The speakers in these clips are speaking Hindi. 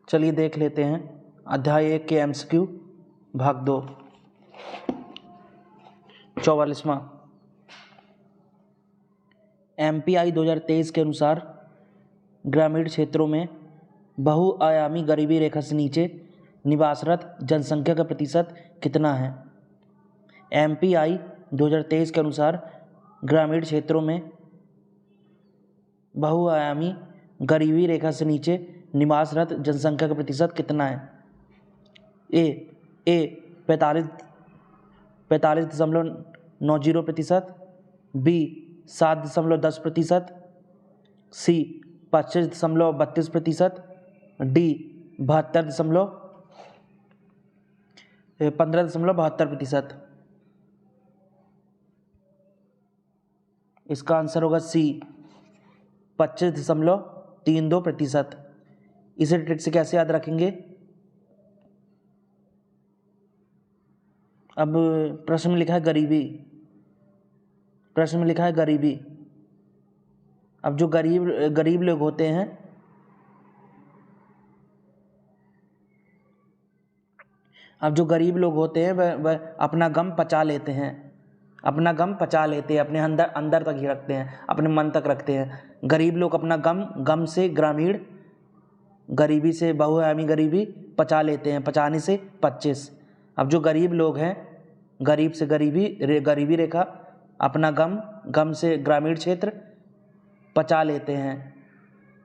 चलिए देख लेते हैं अध्याय 1 के एमसीक्यू भाग 2। 44वां MPI 2023 के अनुसार ग्रामीण क्षेत्रों में बहुआयामी गरीबी रेखा से नीचे निवासरत जनसंख्या का प्रतिशत कितना है। MPI 2023 के अनुसार ग्रामीण क्षेत्रों में बहुआयामी गरीबी रेखा से नीचे निवासरत जनसंख्या का प्रतिशत कितना है। ए 45.90%, बी 7.10%, सी 25.32%, डी 15.72%। इसका आंसर होगा सी 25.32%। इसे ट्रिक से कैसे याद रखेंगे। अब प्रश्न में लिखा है गरीबी। अब जो गरीब लोग होते हैं, वह अपना गम पचा लेते हैं, अपने अंदर तक ही रखते हैं, अपने मन तक रखते हैं। गरीब लोग अपना गम से ग्रामीण गरीबी से बहुआयामी गरीबी पचा लेते हैं, पचाने से 25। अब जो गरीब लोग हैं, गरीब से गरीबी रेखा, अपना गम से ग्रामीण क्षेत्र पचा लेते हैं,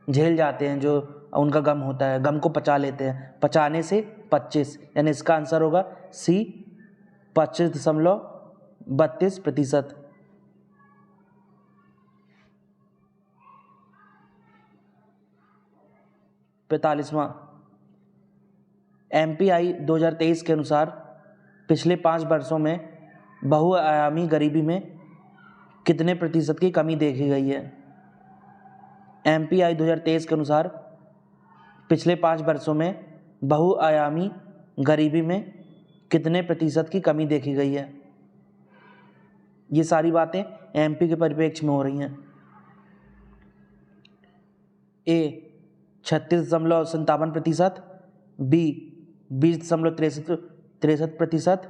झेल जाते हैं, जो उनका गम होता है, गम को पचा लेते हैं, पचाने से 25। यानी इसका आंसर होगा सी 25.32%। 45वां MPI 2023 के अनुसार पिछले 5 वर्षों में बहुआयामी गरीबी में कितने प्रतिशत की कमी देखी गई है। MPI 2023 के अनुसार पिछले 5 वर्षों में बहुआयामी गरीबी में कितने प्रतिशत की कमी देखी गई है। ये सारी बातें MP के परिप्रेक्ष्य में हो रही हैं। ए 36.57%, बी 20.63%,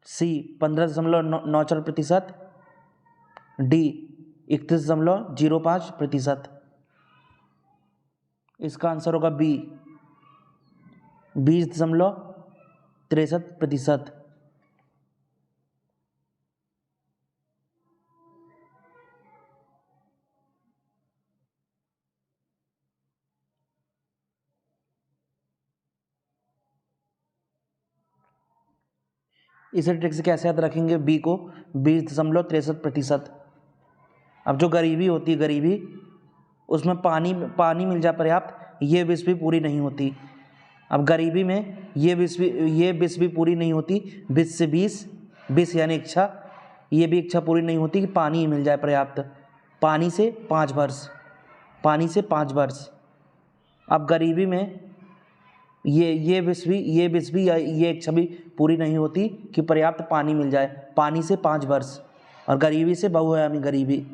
सी 15.94%, डी 31.05%। इसका आंसर होगा बी 20.63%। इसे ट्रिक से कैसे याद रखेंगे बी को 20.63%। अब जो गरीबी होती है, उसमें पानी मिल जाए पर्याप्त, ये विष भी पूरी नहीं होती। अब गरीबी में ये विष भी पूरी नहीं होती। 20 से 20 यानी इच्छा, ये भी इच्छा पूरी नहीं होती कि पानी मिल जाए पर्याप्त। पानी से 5 वर्ष। अब गरीबी में ये इच्छा भी पूरी नहीं होती कि पर्याप्त पानी मिल जाए। पानी से 5 वर्ष और गरीबी से बहुआयामी गरीबी,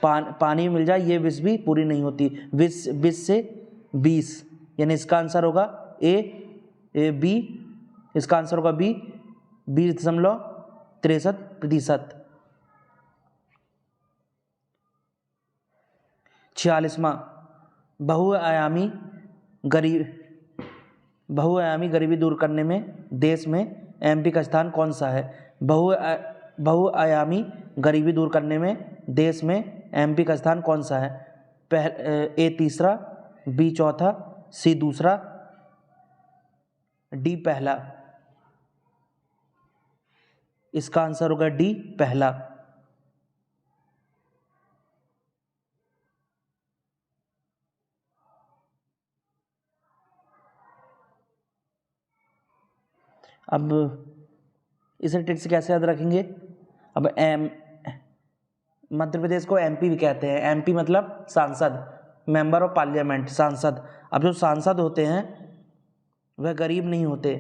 पानी मिल जाए, ये विष भी पूरी नहीं होती। 20 से 20 यानी इसका आंसर होगा बी। इसका आंसर होगा बी 20.63%। 46वां बहुआयामी गरीबी दूर करने में देश में MP का स्थान कौन सा है। बहुआयामी गरीबी दूर करने में देश में MP का स्थान कौन सा है। ए तीसरा, बी चौथा, सी दूसरा, डी पहला। इसका आंसर होगा डी पहला। अब इसे ट्रिक से कैसे याद रखेंगे। अब मध्य प्रदेश को MP भी कहते हैं। MP मतलब सांसद, मेंबर ऑफ पार्लियामेंट, सांसद। अब जो सांसद होते हैं वह गरीब नहीं होते,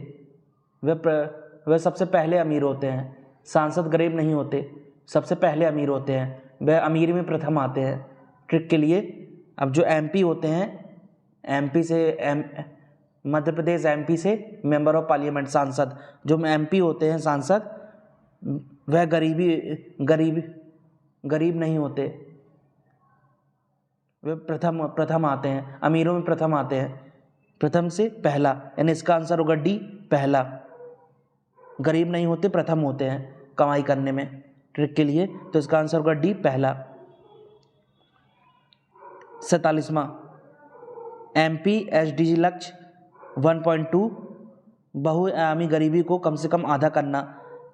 वह सबसे पहले अमीर होते हैं। सांसद गरीब नहीं होते, सबसे पहले अमीर होते हैं, वह अमीर में प्रथम आते हैं। ट्रिक के लिए अब जो एमपी होते हैं, एमपी से मध्य प्रदेश एमपी से मेंबर ऑफ पार्लियामेंट, सांसद, जो एमपी होते हैं सांसद, वह गरीब नहीं होते, वे प्रथम आते हैं, अमीरों में प्रथम आते हैं, प्रथम से पहला, यानी इसका आंसर होगा डी, पहला। गरीब नहीं होते, प्रथम होते हैं कमाई करने में, ट्रिक के लिए, तो इसका आंसर होगा डी, पहला। 47वां, एमपी एसडीजी लक्ष्य 1.2 बहुआयामी गरीबी को कम से कम आधा करना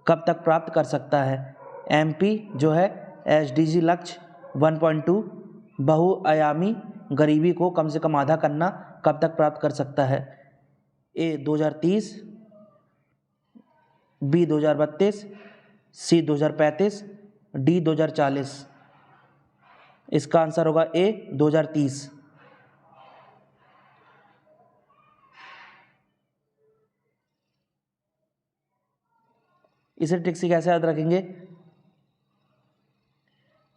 कब तक प्राप्त कर सकता है? एमपी जो है एसडीजी लक्ष्य 1.2 बहुआयामी गरीबी को कम से कम आधा करना कब तक प्राप्त कर सकता है? ए 2030, बी 2032, सी 2035, डी 2040। इसका आंसर होगा ए 2030। इसे ट्रिक से कैसे याद रखेंगे?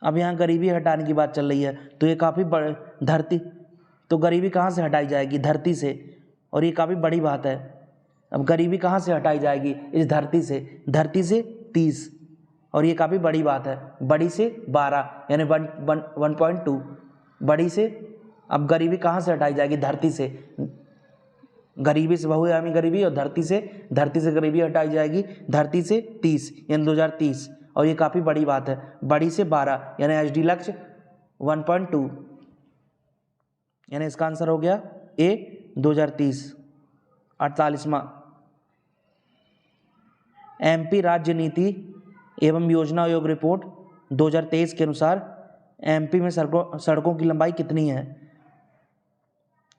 अब यहाँ गरीबी हटाने की बात चल रही है, तो ये काफ़ी धरती, तो गरीबी कहाँ से हटाई जाएगी? धरती से, और ये काफ़ी बड़ी बात है। अब गरीबी कहाँ से हटाई जाएगी? इस धरती से, धरती से 30, और ये काफ़ी बड़ी बात है। बड़ी से 12 यानी 1.2, बड़ी से, अब गरीबी कहाँ से हटाई जाएगी? धरती से, गरीबी से बहुआयामी गरीबी, और धरती से गरीबी हटाई जाएगी, धरती से 30 यानी 2030, और ये काफ़ी बड़ी बात है। बड़ी से 12 यानी एसडी लक्ष्य 1.2, यानी इसका आंसर हो गया ए 2030। 48वां, एमपी राज्य नीति एवं योजना आयोग रिपोर्ट 2023 के अनुसार एमपी में सड़कों की लंबाई कितनी है?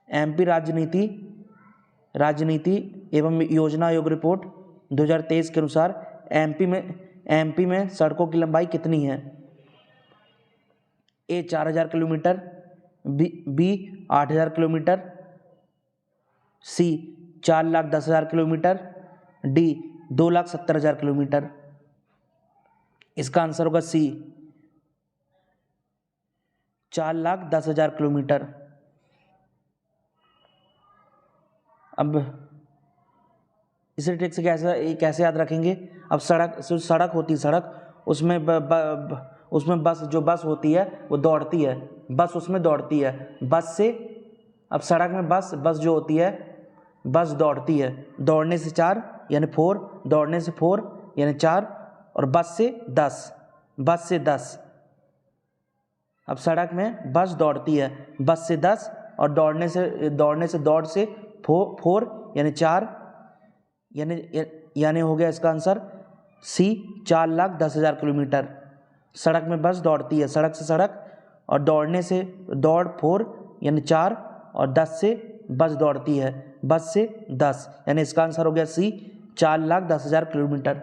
एमपी राजनीति एवं योजना आयोग रिपोर्ट 2023 के अनुसार एमपी में सड़कों की लंबाई कितनी है? ए 4000 किलोमीटर, बी 8000 किलोमीटर, सी 4,10,000 किलोमीटर, डी 2,70,000 किलोमीटर। इसका आंसर होगा सी 4,10,000 किलोमीटर। अब इसे ट्रिक से कैसे याद रखेंगे? अब सड़क होती है, सड़क, उसमें बस होती है वो दौड़ती है, बस उसमें दौड़ती है, बस से, अब सड़क में बस जो होती है, बस दौड़ती है, दौड़ने से 4 यानी 4, दौड़ने से 4 यानी 4, और बस से 10। अब सड़क में बस दौड़ती है, बस से 10, और दौड़ से 4 यानी 4, यानी हो गया इसका आंसर सी 4,10,000 किलोमीटर। सड़क में बस दौड़ती है, सड़क से सड़क, और दौड़ 4 यानी 4, और 10 से बस दौड़ती है, बस से 10, यानी इसका आंसर हो गया सी 4,10,000 किलोमीटर।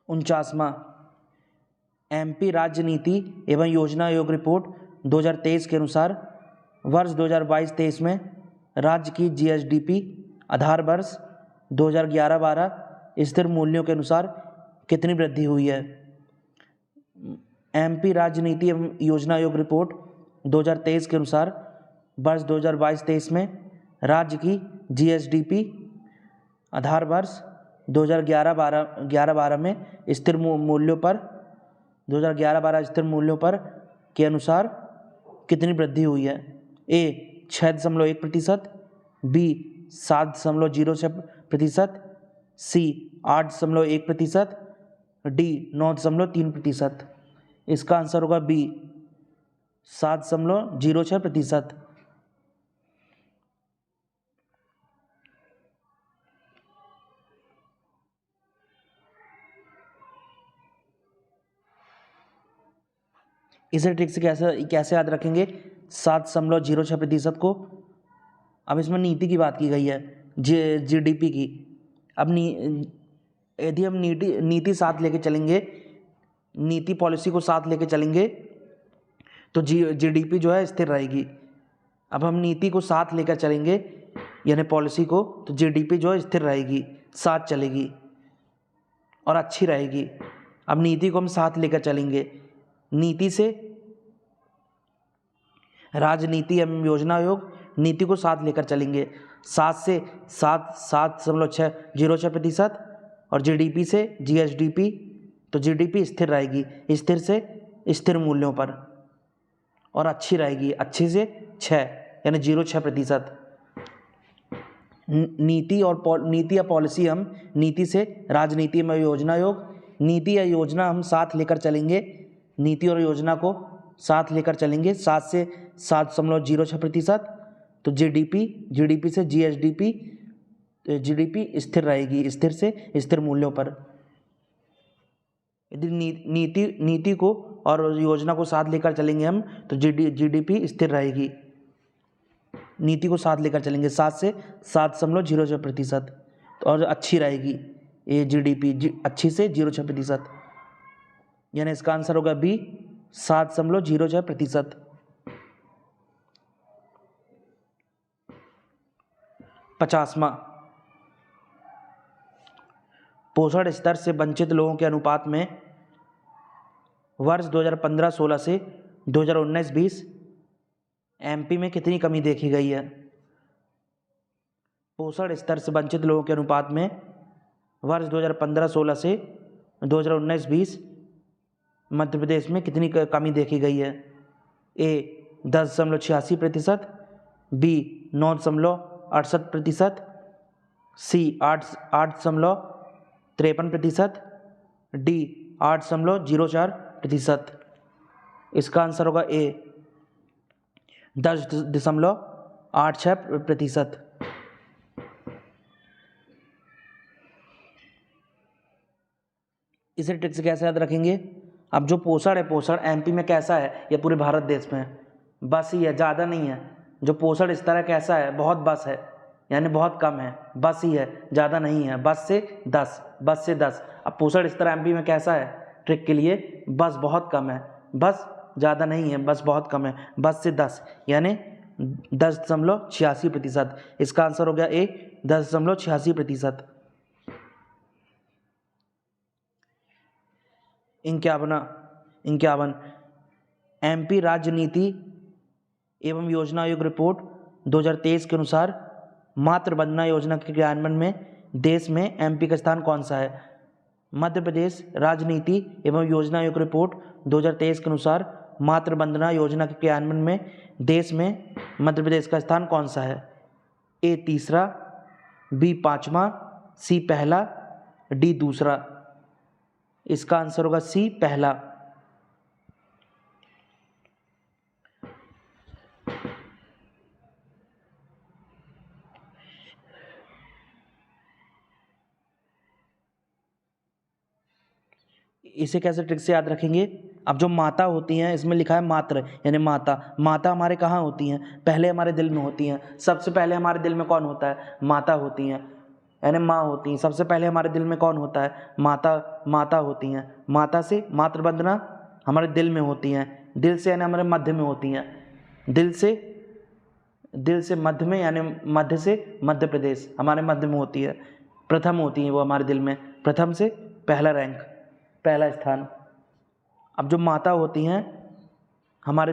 49वां, एमपी राज्य नीति एवं योजना आयोग रिपोर्ट 2023 के अनुसार वर्ष 2022-23 में राज्य की जीएसडीपी आधार वर्ष 2011-12 स्थिर मूल्यों के अनुसार कितनी वृद्धि हुई है? एमपी राज्य नीति एवं योजना आयोग रिपोर्ट 2023 के अनुसार वर्ष 2022-23 में राज्य की जीएसडीपी आधार वर्ष 2011-12 में स्थिर मूल्यों पर 2011-12 स्थिर मूल्यों पर के अनुसार कितनी वृद्धि हुई है? ए 6.1%, बी 7.06%, सी 8.1%, डी 9.3%। इसका आंसर होगा बी 7.06%। इसे ट्रिक से कैसे याद रखेंगे 7.06% को? अब इसमें नीति की बात की गई है, जीडीपी की। अब यदि हम नीति साथ लेके चलेंगे, नीति पॉलिसी को साथ लेके चलेंगे, तो जीडीपी जो है स्थिर रहेगी। अब हम नीति को साथ लेकर चलेंगे यानी पॉलिसी को, तो जीडीपी जो है स्थिर रहेगी। साथ चलेगी और अच्छी रहेगी। अब नीति को हम साथ लेकर चलेंगे। नीति से राजनीति एवं योजना आयोग, नीति को साथ लेकर चलेंगे। 7.06% और जीडीपी से जीएसडीपी, तो जीडीपी स्थिर रहेगी, स्थिर से स्थिर मूल्यों पर और अच्छी रहेगी, अच्छे से 6 यानी 0.6%। नीति या पॉलिसी हम नीति से राजनीति में योजना आयोग, नीति या योजना हम साथ लेकर चलेंगे, नीति और योजना को साथ लेकर चलेंगे 7 से 7.06%। तो जीडीपी से जीएसडीपी, जीडीपी स्थिर रहेगी, स्थिर से स्थिर मूल्यों पर। यदि नीति को और योजना को साथ लेकर चलेंगे हम तो जीडीपी स्थिर रहेगी। नीति को साथ लेकर चलेंगे 7 से 7.06%, तो और अच्छी रहेगी ये जीडीपी, अच्छी से 0.6%, यानी इसका आंसर होगा बी 7.06%। 50वां, पोषण स्तर से वंचित लोगों के अनुपात में वर्ष 2015-16 से 2019-20 एमपी में कितनी कमी देखी गई है? पोषण स्तर से वंचित लोगों के अनुपात में वर्ष 2015-16 से 2019-20 मध्य प्रदेश में कितनी कमी देखी गई है? ए 10.86%, बी 9.68%, सी 8.53%, डी 8.04%। इसका आंसर होगा ए 10.86%। इसे ट्रिक से कैसे याद रखेंगे? अब जो पोषण है, पोषण एमपी में कैसा है या पूरे भारत देश में? बस ही है, ज़्यादा नहीं है। जो पोषण स्तर है कैसा है? बहुत बस है, यानी बहुत कम है, बस ही है, ज़्यादा नहीं है, बस से 10, बस से 10। अब पोषण स्तर एमपी में कैसा है? ट्रिक के लिए बस बहुत कम है, बस ज़्यादा नहीं है, बस बहुत कम है, बस से 10 यानी 10.86%। इसका आंसर हो गया ए 10.86%। 51 एमपी राज्य नीति एवं योजना आयोग रिपोर्ट 2023 के अनुसार मातृवंदना योजना के क्रियान्वयन में देश में एमपी का स्थान कौन सा है? मध्य प्रदेश राजनीति एवं योजना आयोग रिपोर्ट 2023 के अनुसार मातृवंदना योजना के क्रियान्वयन में देश में मध्य प्रदेश का स्थान कौन सा है? ए तीसरा, बी 5वां, सी पहला, डी दूसरा। इसका आंसर होगा सी पहला। इसे कैसे ट्रिक से याद रखेंगे? अब जो माता होती हैं, इसमें लिखा है मात्र यानी माता। माता हमारे कहाँ होती हैं? पहले हमारे दिल में होती हैं। सबसे पहले हमारे दिल में कौन होता है? माता होती हैं, यानी माँ होती हैं। सबसे पहले हमारे दिल में कौन होता है? माता होती हैं। माता से मातृवंदना हमारे दिल में होती हैं, दिल से यानी हमारे मध्य में होती हैं। दिल से मध्य में यानी मध्य से मध्य प्रदेश हमारे मध्य में होती है, प्रथम होती हैं वो हमारे दिल में, प्रथम से पहला रैंक, पहला स्थान। अब जो माता होती हैं हमारे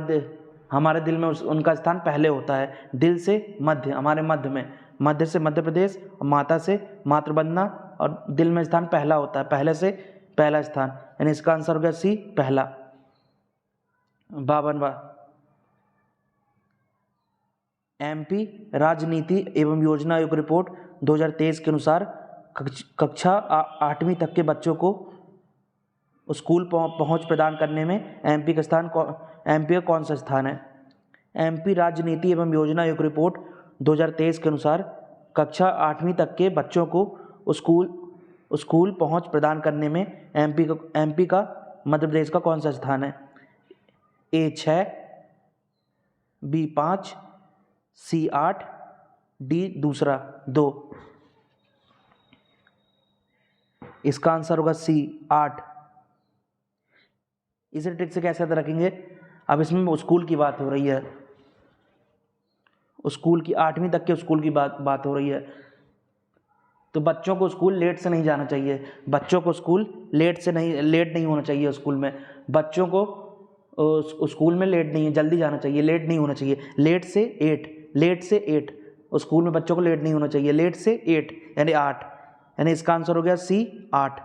दिल में उनका स्थान पहले होता है, दिल से मध्य हमारे मध्य में, मध्य से मध्य प्रदेश, माता से मातृवंदना और दिल में स्थान पहला होता है, पहले से पहला स्थान, यानी इसका आंसर हो गया सी पहला। 52वां एमपी राजनीति एवं योजना आयोग रिपोर्ट 2023 के अनुसार कक्षा 8वीं तक के बच्चों को स्कूल पहुंच प्रदान करने में एमपी का कौन सा स्थान है? एमपी राजनीति एवं योजना आयोग रिपोर्ट 2023 के अनुसार कक्षा 8वीं तक के बच्चों को स्कूल पहुंच प्रदान करने में एमपी का मध्य प्रदेश का कौन सा स्थान है? ए 6, बी 5, सी 8, डी दूसरा 2। इसका आंसर होगा सी 8। इसे ट्रिक से कैसे याद रखेंगे? अब इसमें स्कूल की बात हो रही है, स्कूल की 8वीं तक के स्कूल की बात हो रही है, तो बच्चों को स्कूल लेट से नहीं जाना चाहिए, बच्चों को स्कूल लेट नहीं होना चाहिए स्कूल में, बच्चों को स्कूल में लेट नहीं है, जल्दी जाना चाहिए, लेट नहीं होना चाहिए। लेट से 8 स्कूल में बच्चों को लेट नहीं होना चाहिए, लेट से 8 यानी 8, यानी इसका आंसर हो गया सी 8।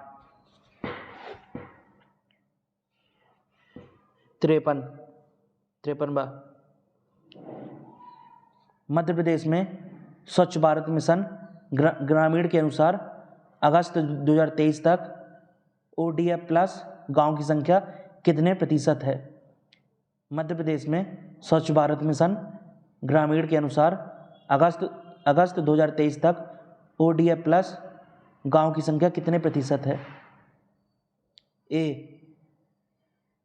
53 बा मध्य प्रदेश में स्वच्छ भारत मिशन ग्रामीण के अनुसार अगस्त 2023 तक ODF प्लस गाँव की संख्या कितने प्रतिशत है? मध्य प्रदेश में स्वच्छ भारत मिशन ग्रामीण के अनुसार अगस्त 2023 तक ODF प्लस गाँव की संख्या कितने प्रतिशत है? ए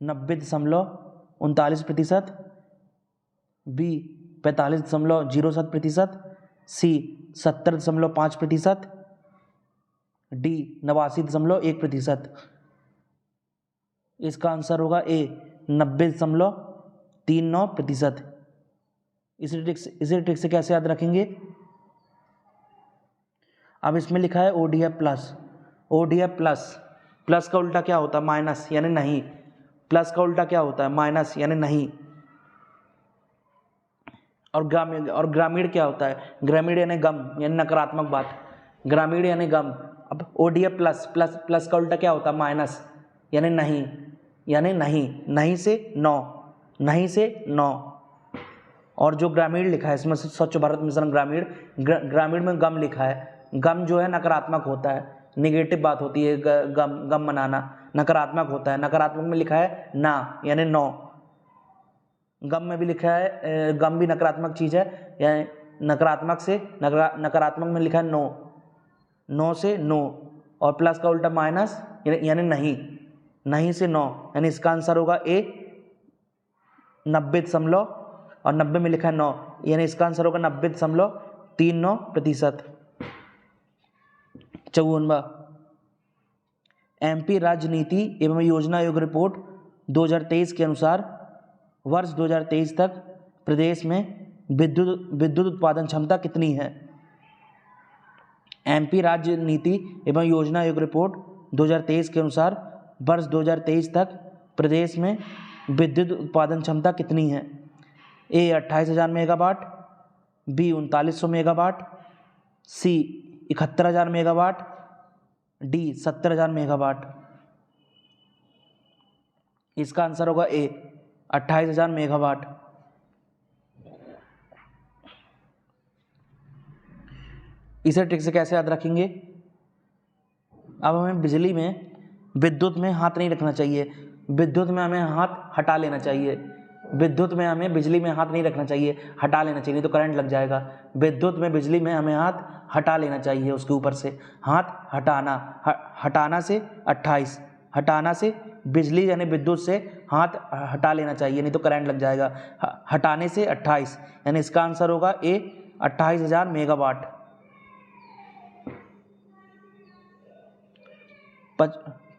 90.39%, बी 45.07%, सी 70.5%, डी 89.1%। इसका आंसर होगा ए 90.39%। इसी ट्रिक से कैसे याद रखेंगे? अब इसमें लिखा है ODF प्लस का उल्टा क्या होता है? माइनस यानी नहीं। प्लस का उल्टा क्या होता है? माइनस यानी नहीं। और ग्रामीण क्या होता है? ग्रामीण यानी गम, यानी नकारात्मक बात, ग्रामीण यानी गम। अब ODF प्लस का उल्टा क्या होता है? माइनस यानी नहीं, नहीं से 9। और जो ग्रामीण लिखा है इसमें स्वच्छ भारत मिशन ग्रामीण में गम लिखा है। गम जो है नकारात्मक होता है, निगेटिव बात होती है। गम मनाना नकारात्मक होता है। नकारात्मक में लिखा है ना यानी 9। गम में भी लिखा है, गम भी नकारात्मक चीज़ है, यानी नकारात्मक में लिखा है 9 से 9। और प्लस का उल्टा माइनस यानी नहीं से 9, यानी इसका आंसर होगा ए 90 और 90 में लिखा है 9, यानी इसका आंसर होगा 90.39%। 54 MP राज्य नीति एवं योजना आयोग रिपोर्ट 2023 के अनुसार वर्ष 2023 तक प्रदेश में विद्युत उत्पादन क्षमता कितनी है? MP राज्य नीति एवं योजना आयोग रिपोर्ट 2023 के अनुसार वर्ष 2023 तक प्रदेश में विद्युत उत्पादन क्षमता कितनी है? ए 28,000 मेगावाट, बी 3900 मेगावाट, सी 71,000 मेगावाट, डी 70,000 मेगावाट। इसका आंसर होगा ए 28,000 मेगावाट। इसे ट्रिक से कैसे याद रखेंगे? अब हमें विद्युत में हाथ नहीं रखना चाहिए, विद्युत में हमें हाथ हटा लेना चाहिए। विद्युत में हमें बिजली में हाथ नहीं रखना चाहिए, हटा लेना चाहिए, नहीं तो करंट लग जाएगा। विद्युत में बिजली में हमें हाथ हटा लेना चाहिए, उसके ऊपर से हाथ हटाना। हटाना से 28, हटाना से बिजली यानी विद्युत से हाथ हटा लेना चाहिए, नहीं तो करंट लग जाएगा। हटाने से 28, यानी इसका आंसर होगा ए 28,000 मेगावाट।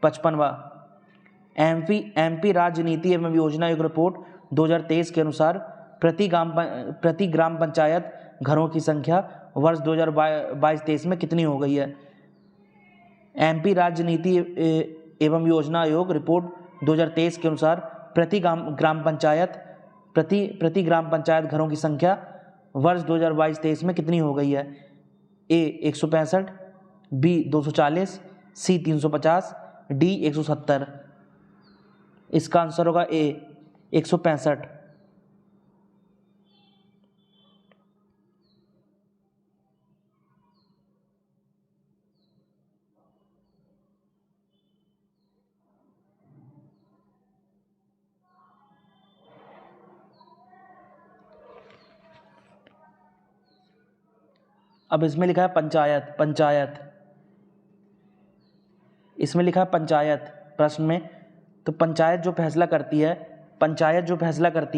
55वां MP राज्य नीति एवं योजना आयोग रिपोर्ट 2023 के अनुसार प्रति ग्राम पंचायत घरों की संख्या वर्ष 2022-23 में कितनी हो गई है? MP राज्य नीति एवं योजना आयोग रिपोर्ट 2023 के अनुसार प्रति ग्राम पंचायत घरों की संख्या वर्ष 2022-23 में कितनी हो गई है? ए 165, बी 240, सी 350, डी 170। इसका आंसर होगा ए 165। अब इसमें लिखा है पंचायत, इसमें लिखा है पंचायत प्रश्न में। तो पंचायत जो फैसला करती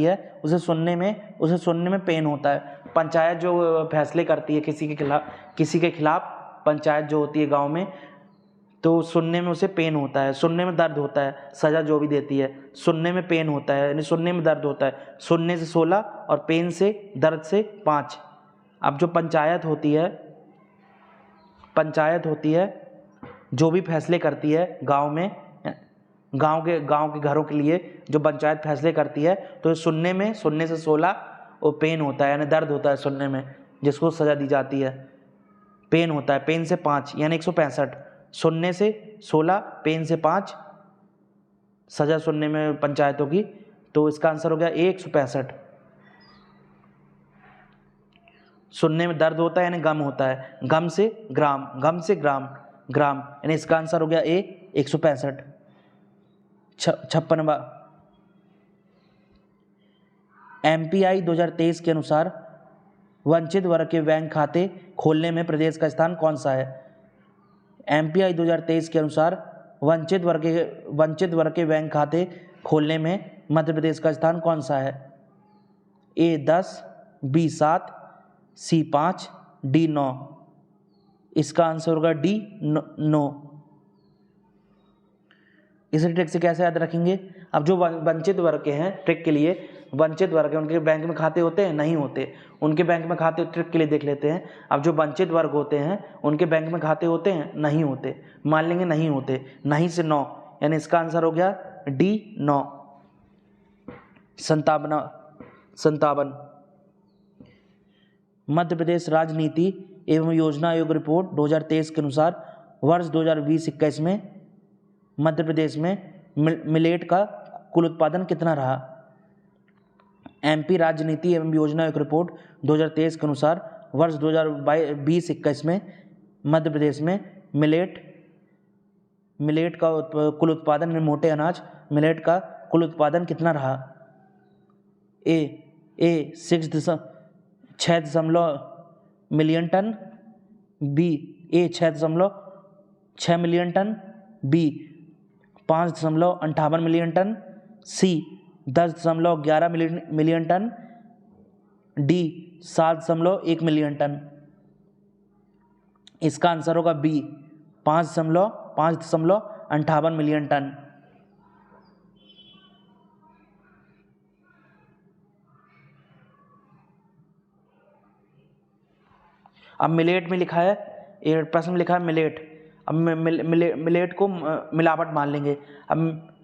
है उसे सुनने में पेन होता है। पंचायत जो फैसले करती है किसी के खिलाफ पंचायत जो होती है गांव में, तो सुनने में उसे पेन होता है, सुनने में दर्द होता है। सज़ा जो भी देती है सुनने में पेन होता है, यानी सुनने में दर्द होता है। सुनने से 16 और पेन से दर्द से 5। अब जो पंचायत होती है पंचायत होती है जो भी फैसले करती है गांव में, गांव के घरों के लिए जो पंचायत फैसले करती है, तो सुनने से 16 और पेन होता है यानी दर्द होता है सुनने में, जिसको सज़ा दी जाती है। पेन होता है, पेन से 5 यानी 165, सुनने से 16, पेन से 5 सज़ा सुनने में पंचायतों की। तो इसका आंसर हो गया ए 165। सुनने में दर्द होता है यानी गम होता है, गम से ग्राम, गम से ग्राम, ग्राम यानी इसका आंसर हो गया ए 165। 56वां, MPI 2023 के अनुसार वंचित वर्ग के बैंक खाते खोलने में प्रदेश का स्थान कौन सा है? MPI 2023 के अनुसार वंचित वर्ग के बैंक खाते खोलने में मध्य प्रदेश का स्थान कौन सा है? A 10, B 7, C 5, D 9। इसका आंसर होगा D 9। इसी ट्रिक से कैसे याद रखेंगे? अब जो वंचित वर्ग के हैं, ट्रिक के लिए, वंचित वर्ग है उनके बैंक में खाते होते हैं? नहीं होते। उनके बैंक में खाते, ट्रिक के लिए देख लेते हैं। अब जो वंचित वर्ग होते हैं उनके बैंक में खाते होते हैं? नहीं होते। मान लेंगे नहीं होते, नहीं से 9 यानी इसका आंसर हो गया D 9। 57, मध्य प्रदेश राजनीति एवं योजना आयोग रिपोर्ट 2023 के अनुसार वर्ष 2020-21 में मध्य प्रदेश में मिलेट का कुल उत्पादन कितना रहा? MP राजनीति एवं योजना आयोग रिपोर्ट 2023 के अनुसार वर्ष 2020-21 में मध्य प्रदेश में मिलेट का कुल उत्पादन, मोटे अनाज मिलेट का कुल उत्पादन कितना रहा? A 6 million ton, B 6.6 million ton, B 5.58 million ton, C 10.11 million ton, D 7.1 million ton. इसका आंसर होगा B 5.58 मिलियन टन। अब मिलेट में लिखा है, प्रश्न में लिखा है मिलेट। अब मिलेट को मिलावट मान लेंगे। अब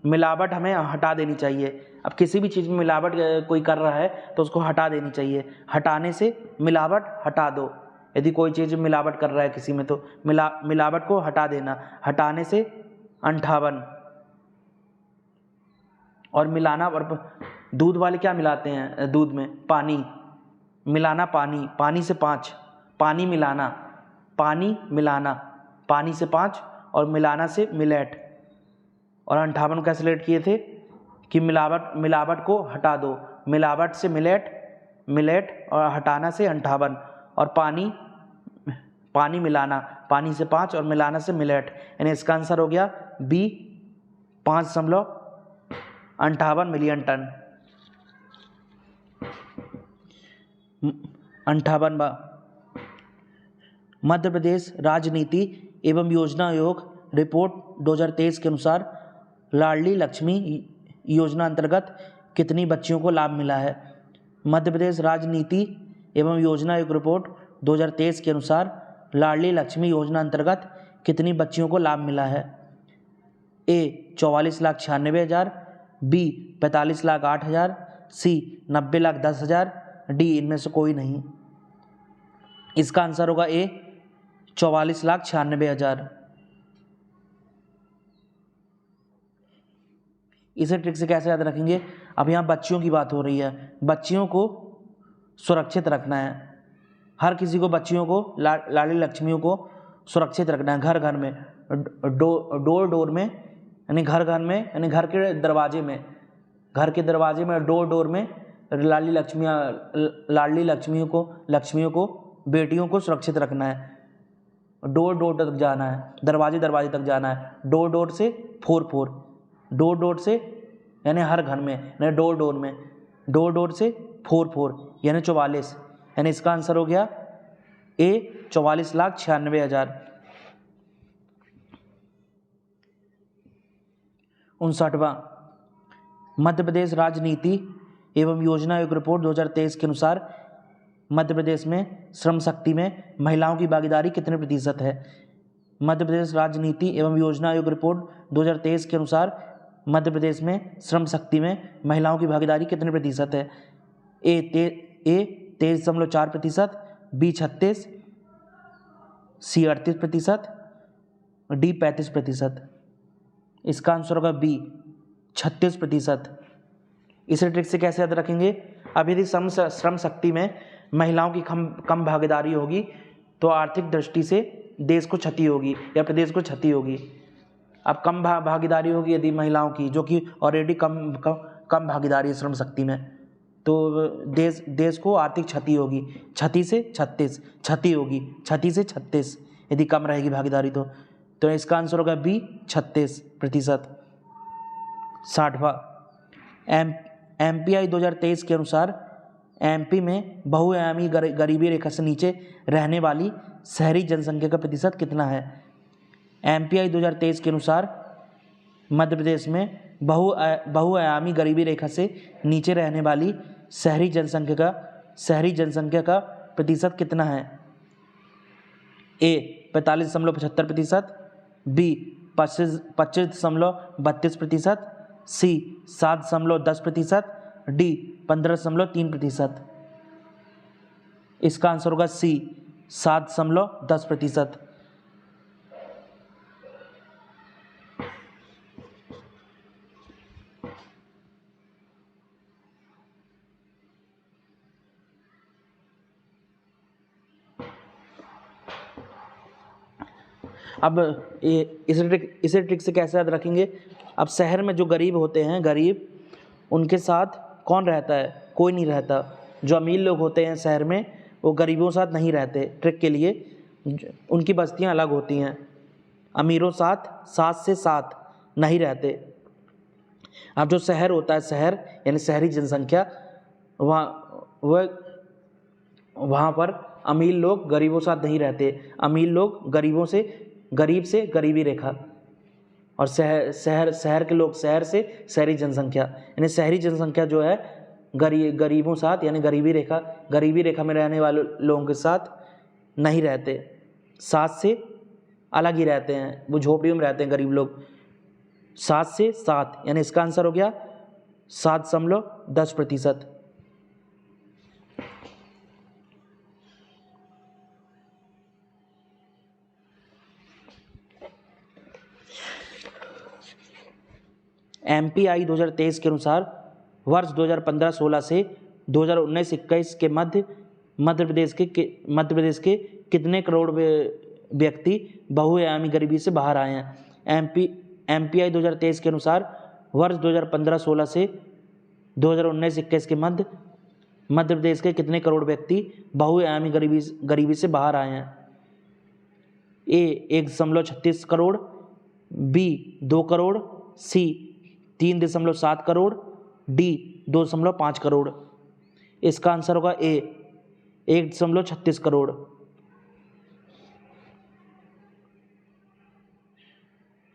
मिलावट हमें हटा देनी चाहिए। अब किसी भी चीज़ में मिलावट कोई कर रहा है तो उसको हटा देनी चाहिए। हटाने से मिलावट हटा दो। यदि कोई चीज़ मिलावट कर रहा है किसी में तो मिलावट को हटा देना। हटाने से 58। और मिलाना, और दूध वाले क्या मिलाते हैं दूध में? पानी। मिलाना पानी, पानी से 5, पानी मिलाना, पानी से 5 और मिलाना से मिलेट। और 58 कैसे लेट किए थे कि मिलावट को हटा दो, मिलावट से मिलेट और हटाना से 58। और पानी मिलाना, पानी से 5 और मिलाना से मिलेट, यानी इसका आंसर हो गया B 5.58 million ton. 58वां, Madhya Pradesh राजनीति एवं योजना आयोग रिपोर्ट 2023 के अनुसार लाडली लक्ष्मी योजना अंतर्गत कितनी बच्चियों को लाभ मिला है? मध्य प्रदेश राजनीति एवं योजना आयोग रिपोर्ट 2023 के अनुसार लाडली लक्ष्मी योजना अंतर्गत कितनी बच्चियों को लाभ मिला है? A 44,96,000, B 45,08,000, C 90,10,000, D इनमें से कोई नहीं। इसका आंसर होगा A 44,96,000। इसे ट्रिक से कैसे याद रखेंगे? अब यहाँ बच्चियों की बात हो रही है, बच्चियों को सुरक्षित रखना है। हर किसी को बच्चियों को, लाडली लक्ष्मियों को सुरक्षित रखना है। घर घर में, डोर में, यानी घर घर में, यानी घर के दरवाजे में, डोर में लाडली लक्ष्मियों को, बेटियों को सुरक्षित रखना है। डोर तक जाना है, दरवाजे तक जाना है। डोर से 4, डोर से यानी हर घर में, यानी डोर में, डोर से 4 यानी 44, यानी इसका आंसर हो गया A 44,96,000। 59वां, मध्य प्रदेश राजनीति एवं योजना आयोग रिपोर्ट 2023 के अनुसार मध्य प्रदेश में श्रम शक्ति में महिलाओं की भागीदारी कितने प्रतिशत है? मध्य प्रदेश राजनीति एवं योजना आयोग रिपोर्ट 2023 के अनुसार मध्य प्रदेश में श्रम शक्ति में महिलाओं की भागीदारी कितने प्रतिशत है? ए 23.4%, बी 36%, सी 38%, डी 35%। इसका आंसर होगा बी 36%। इसे ट्रिक से कैसे याद रखेंगे? अब यदि श्रम शक्ति में महिलाओं की कम भागीदारी होगी तो आर्थिक दृष्टि से देश को क्षति होगी या प्रदेश को क्षति होगी। अब कम भागीदारी होगी यदि महिलाओं की, जो कि ऑलरेडी कम भागीदारी है श्रम शक्ति में, तो देश को आर्थिक क्षति होगी। क्षति से 36 क्षति होगी, क्षति से 36 यदि कम रहेगी भागीदारी तो इसका आंसर होगा बी 36%। 60वां MPI 2023 के अनुसार MP में बहुआयामी गरीबी रेखा से नीचे रहने वाली शहरी जनसंख्या का प्रतिशत कितना है? MPI 2023 के अनुसार मध्य प्रदेश में बहुआयामी गरीबी रेखा से नीचे रहने वाली शहरी जनसंख्या का प्रतिशत कितना है? ए 45.75%, बी 25.32%, सी 7.10%, डी 15.3%। इसका आंसर होगा सी 7.10%। अब इसे ट्रिक से कैसे याद रखेंगे? अब शहर में जो गरीब होते हैं, गरीब, उनके साथ कौन रहता है? कोई नहीं रहता। जो अमीर लोग होते हैं शहर में वो गरीबों के साथ नहीं रहते। ट्रिक के लिए उनकी बस्तियां अलग होती हैं। अमीरों साथ 7 से 7 नहीं रहते। अब जो शहर होता है, शहर यानी शहरी जनसंख्या, वहाँ पर अमीर लोग गरीबों के साथ नहीं रहते। अमीर लोग गरीब से गरीबी रेखा, और शहर के लोग शहर से शहरी जनसंख्या, यानी शहरी जनसंख्या जो है गरीबों साथ यानी गरीबी रेखा में रहने वाले लोगों के साथ नहीं रहते, 7 से अलग ही रहते हैं। वो झोपड़ियों में रहते हैं गरीब लोग। 7 से 7 यानी इसका आंसर हो गया 7.10%। MPI 2023 के अनुसार वर्ष 2015-16 से 2019-21 के मध्य प्रदेश के कितने करोड़ व्यक्ति बहुआयामी गरीबी से बाहर आए हैं? MPI 2023 के अनुसार वर्ष 2015-16 से 2019-21 के मध्य प्रदेश के कितने करोड़ व्यक्ति बहुआयामी गरीबी से बाहर आए हैं? ए 1.36 करोड़, बी 2 करोड़, सी 3.7 करोड़, डी 2.5 करोड़। इसका आंसर होगा ए 1.36 करोड़।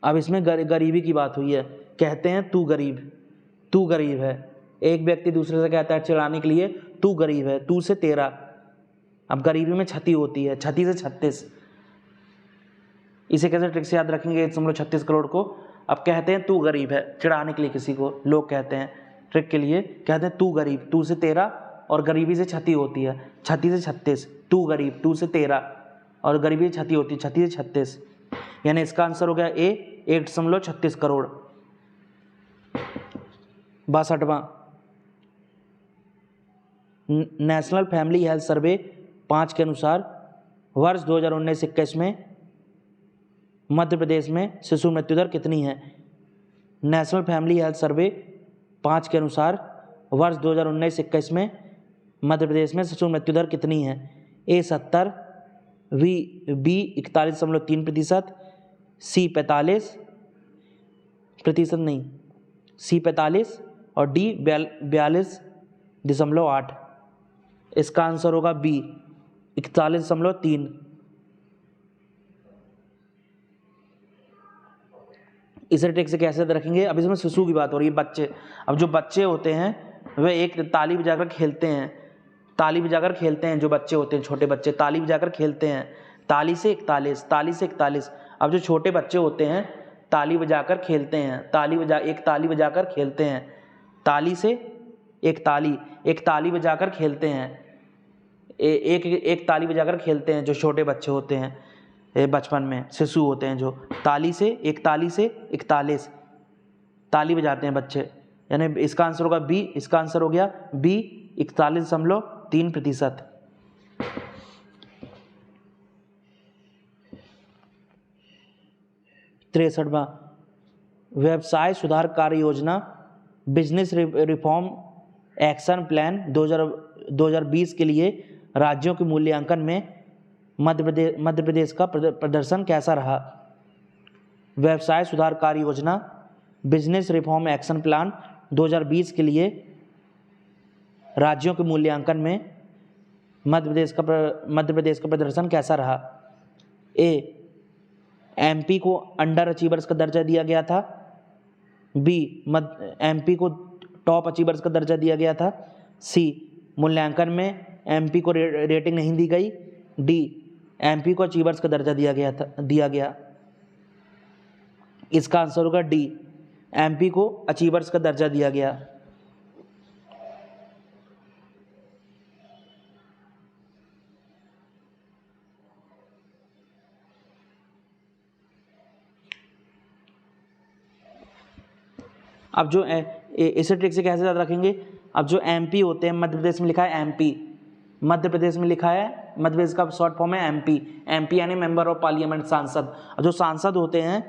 अब इसमें गरीबी की बात हुई है। कहते हैं तू गरीब है। एक व्यक्ति दूसरे से कहता है चिढ़ाने के लिए तू गरीब है, तू से 13। अब गरीबी में क्षति होती है, क्षति से 36। इसे कैसे ट्रिक से याद रखेंगे 1.36 करोड़ को? अब कहते हैं तू गरीब है, चिढ़ाने के लिए किसी को लोग कहते हैं, ट्रिक के लिए कहते हैं तू गरीब, तू से 13, और गरीबी से क्षति होती है, क्षति से 36। तू गरीब, तू से 13, और गरीबी से क्षति होती है, क्षति से 36। यानी इसका आंसर हो गया ए 1.36 करोड़। 62वां नेशनल फैमिली हेल्थ सर्वे 5 के अनुसार वर्ष 2019-21 में मध्य प्रदेश में शिशु मृत्यु दर कितनी है? नेशनल फैमिली हेल्थ सर्वे 5 के अनुसार वर्ष 2019-21 में मध्य प्रदेश में शिशु मृत्यु दर कितनी है? ए 70, बी 41.3%, सी 45% नहीं, सी 45 और डी 42.8। इसका आंसर होगा बी 41.3। इसे ट्रिक से कैसे रखेंगे? अब इसमें शिशु की बात हो रही है, बच्चे। अब जो बच्चे होते हैं वे एक ताली बजाकर खेलते हैं। ताली बजाकर खेलते हैं, जो बच्चे होते हैं छोटे बच्चे ताली बजाकर खेलते हैं। ताली से 41, ताली से 41। अब जो छोटे बच्चे होते हैं ताली बजाकर खेलते हैं, एक ताली बजाकर खेलते हैं। ताली से एक ताली बजाकर खेलते हैं। एक ताली बजाकर खेलते हैं जो छोटे बच्चे होते हैं, बचपन में शिशु होते हैं जो। ताली से 41 ताली बजाते हैं बच्चे, यानी इसका आंसर होगा बी। इसका आंसर हो गया बी, 41.3%। तिरसठवां, व्यवसाय सुधार कार्य योजना बिजनेस रिफॉर्म एक्शन प्लान 2020 के लिए राज्यों के मूल्यांकन में मध्य प्रदेश का प्रदर्शन कैसा रहा? व्यवसाय सुधार कार्य योजना बिजनेस रिफॉर्म एक्शन प्लान 2020 के लिए राज्यों के मूल्यांकन में मध्य प्रदेश का प्रदर्शन कैसा रहा? ए, एमपी को अंडर अचीवर्स का दर्जा दिया गया था। बी, एमपी को टॉप अचीवर्स का दर्जा दिया गया था। सी, मूल्यांकन में एमपी को रेटिंग नहीं दी गई। डी, एमपी को अचीवर्स का दर्जा दिया गया। इसका आंसर होगा डी, एमपी को अचीवर्स का दर्जा दिया गया। अब जो इसे ट्रिक से कैसे याद रखेंगे? अब जो एमपी होते हैं, मध्य प्रदेश में लिखा है एमपी, मध्य प्रदेश में लिखा है, मध्य प्रदेश का शॉर्ट फॉर्म है एमपी यानी मेंबर ऑफ पार्लियामेंट, सांसद। और जो सांसद होते हैं,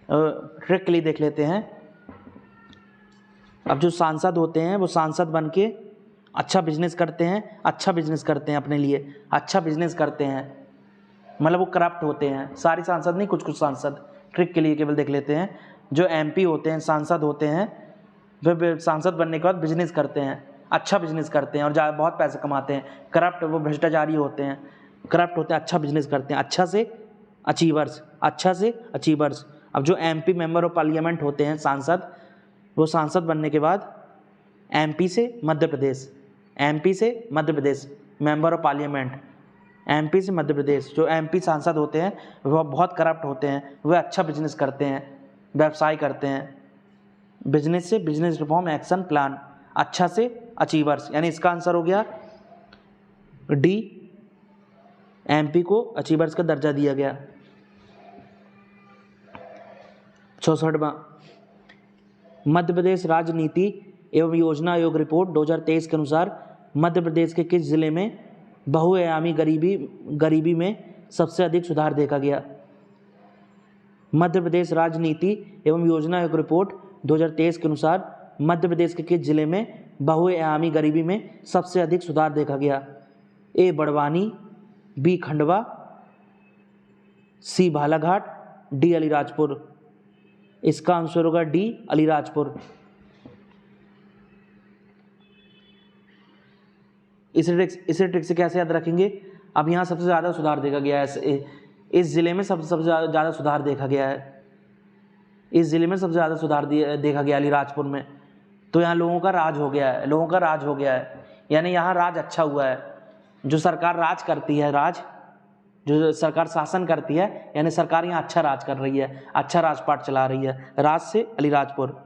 ट्रिक के लिए देख लेते हैं। अब जो सांसद होते हैं वो सांसद बन के अच्छा बिजनेस करते हैं अपने लिए, अच्छा बिजनेस करते हैं, मतलब वो करप्ट होते हैं। सारे सांसद नहीं, कुछ सांसद, ट्रिक के लिए केवल देख लेते हैं। जो एमपी होते हैं, सांसद होते हैं, वे सांसद बनने के बाद बिजनेस करते हैं, अच्छा बिजनेस करते हैं और बहुत पैसे कमाते हैं। करप्ट, वो भ्रष्टाचारी होते हैं, करप्ट होते हैं, अच्छा बिजनेस करते हैं, अच्छा से अचीवर्स। अब जो एमपी मेंबर ऑफ पार्लियामेंट होते हैं, सांसद, वो सांसद बनने के बाद एमपी से Madhya Pradesh member of parliament, MP से मध्य प्रदेश, जो एमपी सांसद होते हैं वह बहुत करप्ट होते हैं, वह अच्छा बिजनेस करते हैं, व्यवसाय करते हैं। बिजनेस से बिजनेस रिफॉर्म एक्शन प्लान, अच्छा से अचीवर्स, यानी इसका आंसर हो गया डी, एमपी को अचीवर्स का दर्जा दिया गया। 64वां, मध्य प्रदेश राज्य नीति एवं योजना आयोग रिपोर्ट 2023 के अनुसार मध्य प्रदेश के किस जिले में बहुआयामी गरीबी में सबसे अधिक सुधार देखा गया? मध्य प्रदेश राज्य नीति एवं योजना आयोग रिपोर्ट 2023 के अनुसार मध्य प्रदेश के किस जिले में बहुआयामी गरीबी में सबसे अधिक सुधार देखा गया? ए, बड़वानी, बी, खंडवा, सी, बालाघाट, डी, अलीराजपुर। इसका आंसर होगा डी, अलीराजपुर। इसे ट्रिक से कैसे याद रखेंगे? अब यहाँ सबसे ज़्यादा सुधार देखा गया है, इस जिले में सबसे ज़्यादा सुधार देखा गया है, इस जिले में सबसे ज़्यादा सुधार देखा गया अलीराजपुर में। तो यहाँ लोगों का राज हो गया है, यानी यहाँ राज अच्छा हुआ है। जो सरकार राज करती है, जो सरकार शासन करती है, यानी सरकार यहाँ अच्छा राज कर रही है, अच्छा राजपाट चला रही है। राज से अलीराजपुर,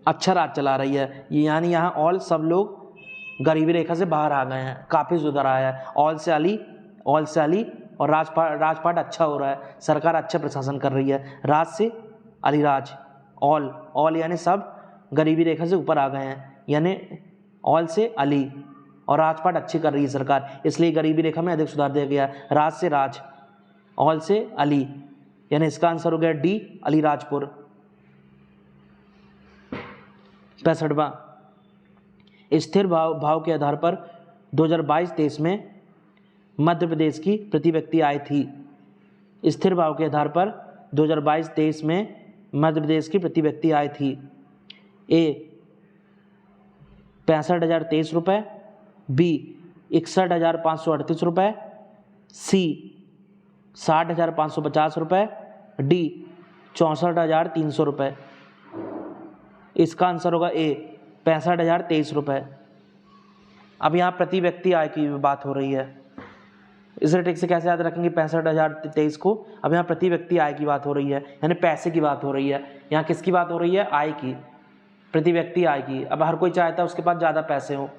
अच्छा राज चला रही है, यानी यहाँ ऑल सब लोग गरीबी रेखा से बाहर आ गए हैं, काफ़ी सुधार आया है। ऑल से अली और राजपाट अच्छा हो रहा है, सरकार अच्छा प्रशासन कर रही है। राज से अलीराज, ऑल यानी सब गरीबी रेखा से ऊपर आ गए हैं, यानी ऑल से अली और राजपाट अच्छी कर रही है सरकार, इसलिए गरीबी रेखा में अधिक सुधार दिया गया। राज से राज, ऑल से अली, यानी इसका आंसर हो गया डी, अलीराजपुर। 65वां, स्थिर भाव के आधार पर 2022-23 में मध्य प्रदेश की प्रति व्यक्ति आय थी। स्थिर भाव के आधार पर 2022-23 में मध्य प्रदेश की प्रति व्यक्ति आय थी। ए, 65,023 रुपये, बी, 61,538 रुपये, सी, 60,550 रुपये, डी, 64,300 रुपये। इसका आंसर होगा ए, 65,023 रुपये। अब यहाँ प्रति व्यक्ति आय की बात हो रही है। इस ट्रिक से कैसे याद रखेंगे 65,023 को? अब यहाँ प्रति व्यक्ति आय की बात हो रही है, यानी पैसे की बात हो रही है। यहाँ किसकी बात हो रही है? आय की, प्रति व्यक्ति आय की। अब हर कोई चाहता है उसके पास ज़्यादा पैसे हो,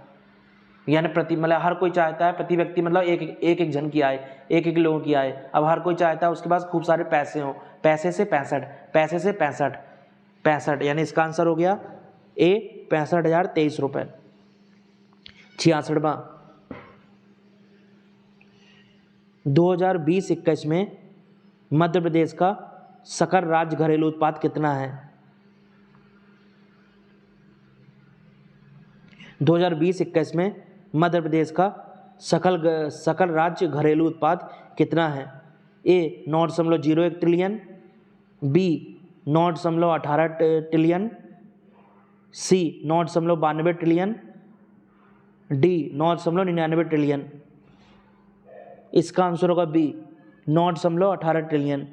यानी प्रति मतलब हर कोई चाहता है, प्रति व्यक्ति मतलब एक जन की आय, एक लोगों की आय। अब हर कोई चाहता है उसके पास खूब सारे पैसे हो। पैसे से 65, पैसे से 65, 65, यानी इसका आंसर हो गया ए 65,023 रुपये। 66वां, 2020-21 में मध्य प्रदेश का सकल राज्य घरेलू उत्पाद कितना है? 2020-21 में मध्य प्रदेश का सकल राज्य घरेलू उत्पाद कितना है? ए 9.01 ट्रिलियन, बी 9.18 ट्रिलियन, सी 9.92 ट्रिलियन, डी 9.99 ट्रिलियन। इसका आंसर होगा बी 9.18 ट्रिलियन।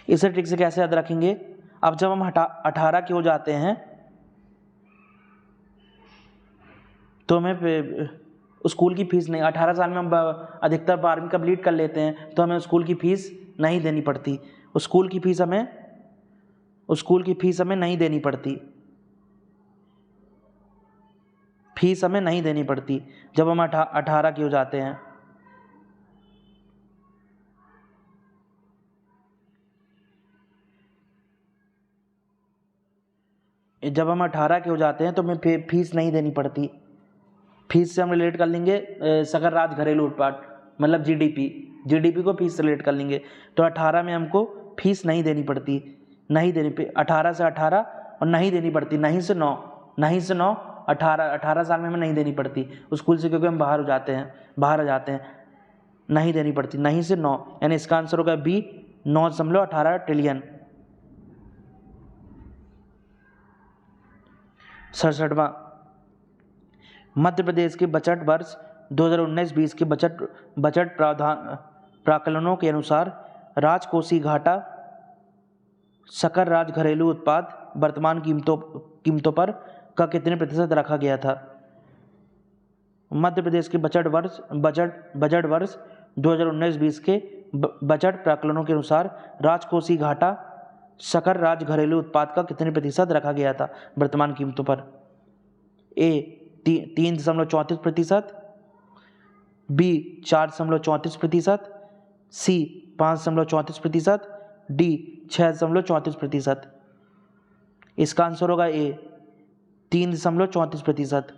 इस ट्रिक से कैसे याद रखेंगे? अब जब हम 18 के हो जाते हैं तो हमें स्कूल की फीस नहीं, 18 साल में हम अधिकतर 12वीं कंप्लीट कर लेते हैं तो हमें स्कूल की फ़ीस नहीं देनी पड़ती। स्कूल की फ़ीस हमें नहीं देनी पड़ती, फीस हमें नहीं देनी पड़ती जब हम 18 के हो जाते हैं। जब हम 18 के हो जाते हैं तो हमें फीस नहीं देनी पड़ती। फीस से हम रिलेट कर लेंगे सकल राज्य घरेलू उत्पाद, मतलब जीडीपी को फीस से रिलेट कर लेंगे। तो 18 में हमको फीस नहीं देनी पड़ती, 18 से 18 और नहीं देनी पड़ती, नहीं से 9, 18 साल में हमें नहीं देनी पड़ती स्कूल से, क्योंकि हम बाहर आ जाते हैं, नहीं देनी पड़ती, नहीं से 9, यानी इसका आंसर होगा बी 9.18 ट्रिलियन। 67वां, मध्य प्रदेश के बजट वर्ष 2019-20 के बजट प्राकलनों के अनुसार राजकोषीय घाटा सकल राज्य घरेलू उत्पाद वर्तमान कीमतों पर का कितने प्रतिशत रखा गया था? मध्य प्रदेश के बजट वर्ष 2019-20 के बजट प्राकलनों के अनुसार राजकोषीय घाटा सकल राज्य घरेलू उत्पाद का कितने प्रतिशत रखा गया था वर्तमान कीमतों पर? ए 3.34%, बी 4.34%, सी 5.34%, डी 6.34%। इसका आंसर होगा ए 3.34%।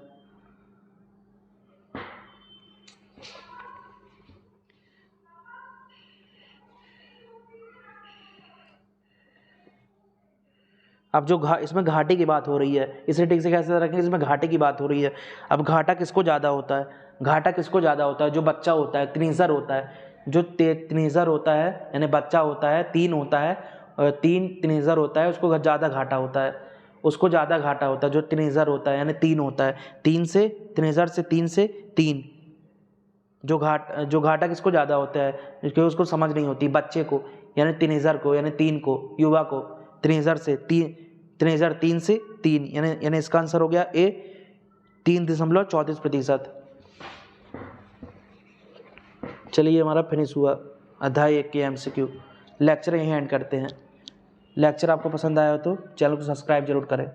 अब जो इसमें घाटे की बात हो रही है, इसे ठीक से कैसे रखेंगे? इसमें घाटे की बात हो रही है। अब घाटा किसको ज़्यादा होता है? जो बच्चा होता है, टीनेजर होता है, जो टीनेजर होता है यानी बच्चा होता है, टीनेजर होता है, उसको ज़्यादा घाटा होता है, जो टीनेजर होता है यानी 3 होता है, 3 से टीनेजर से 3 से 3। जो घाटा किसको ज़्यादा होता है? क्योंकि उसको समझ नहीं होती, बच्चे को यानी टीनेजर को, यानी 3 को, युवा को, टीनेजर 3 से 3, यानी इसका आंसर हो गया ए 3.34%। चलिए हमारा फिनिश हुआ अध्याय 1 के MCQ। लेक्चर यहीं एंड करते हैं। लेक्चर आपको पसंद आया हो तो चैनल को सब्सक्राइब जरूर करें।